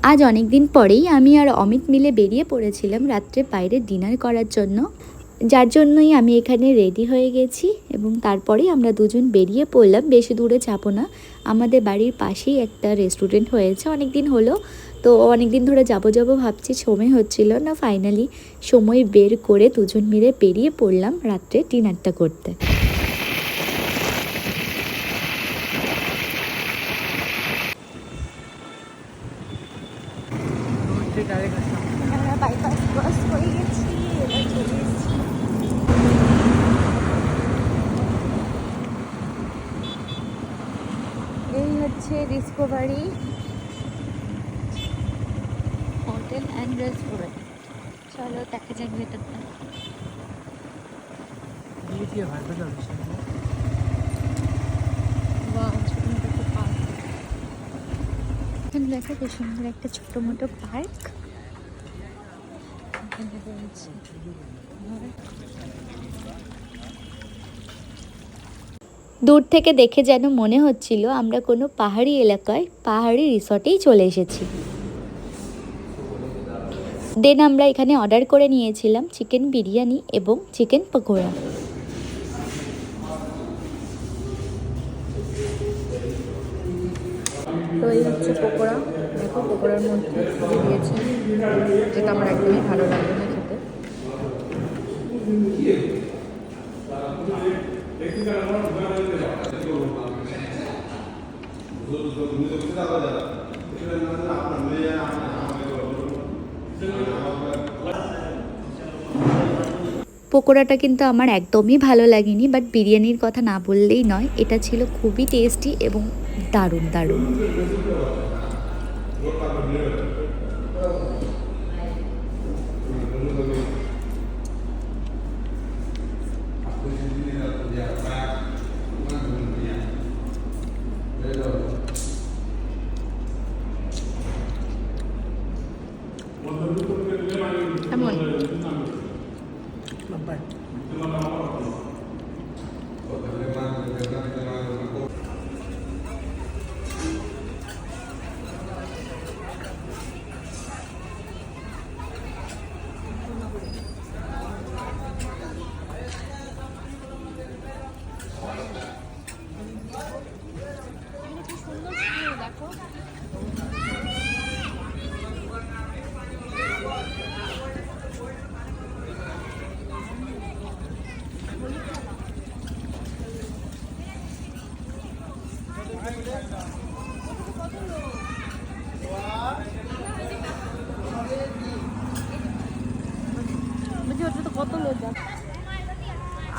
আজ অনেক দিন পরেই আমি আর অমিত মিলে বেরিয়ে পড়েছিলাম রাত্রে বাইরে ডিনার করার জন্য, যার জন্যই আমি এখানে রেডি হয়ে গেছি এবং তারপরেই আমরা দুজন বেরিয়ে পড়লাম। বেশি দূরে যাব না, আমাদের বাড়ির পাশেই একটা রেস্টুরেন্ট হয়েছে, অনেক দিন হলো তো অনেক দিন ধরে যাব ভাবছি, সময় হচ্ছিল না। ফাইনালি সময় বের করে দুজন মিলে বেরিয়ে পড়লাম রাত্রে ডিনারটা করতে। বাইপাস ক্রস করে গেছি, এবার চলে এসেছি। এই হচ্ছে ডিসকভারি হোটেল অ্যান্ড রেস্টুরেন্ট। চলো দেখা যাক ভেতরটা। এখানে দেখো কি সুন্দর একটা ছোট মোটো পার্ক। দূর থেকে দেখে যেন মনে হচ্ছিল আমরা কোনো পাহাড়ি এলাকায় পাহাড়ি রিসর্টেই চলে এসেছি। দেন আমরা এখানে অর্ডার করে নিয়েছিলাম চিকেন বিরিয়ানি এবং চিকেন পকোড়া। তো এই হচ্ছে পকোড়া, দেখো পকোড়ার মধ্যে দিয়েছে, যেটা আমার একদমই ভালো লাগবে না খেতে। পকোড়াটা কিন্তু আমার একদমই ভালো লাগেনি, বাট বিরিয়ানির কথা না বললেই নয়, এটা ছিল খুবই টেস্টি এবং দারুণ দারুণ। কেমন? কত লোক,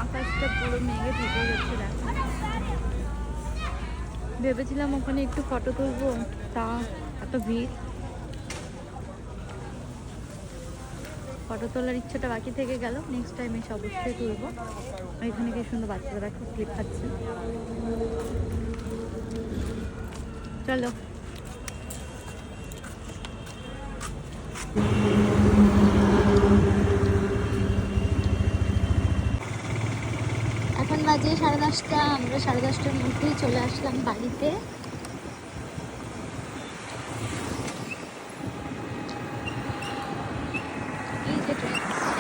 আকাশটা পুরো মেঘে ঢেকে গেছে। ভেবেছিলাম ওখানে একটু ফটো তুলবো, তা এত ভিড়, ফটো তোলার ইচ্ছাটা বাকি থেকে গেল। নেক্সট টাইম এসে অবশ্যই তুলবো। এখানে কি সুন্দর বাচ্চারা খুব ক্লিপ খাচ্ছে। চলো এখন বাজে 10:30, আমরা 10:30টার মধ্যেই চলে আসলাম বাড়িতে।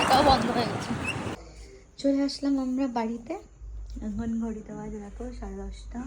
এটাও বন্ধ হয়ে গেছে। চলে আসলাম আমরা বাড়িতে, এখন ঘড়িতে বাজে দেখো 10:30।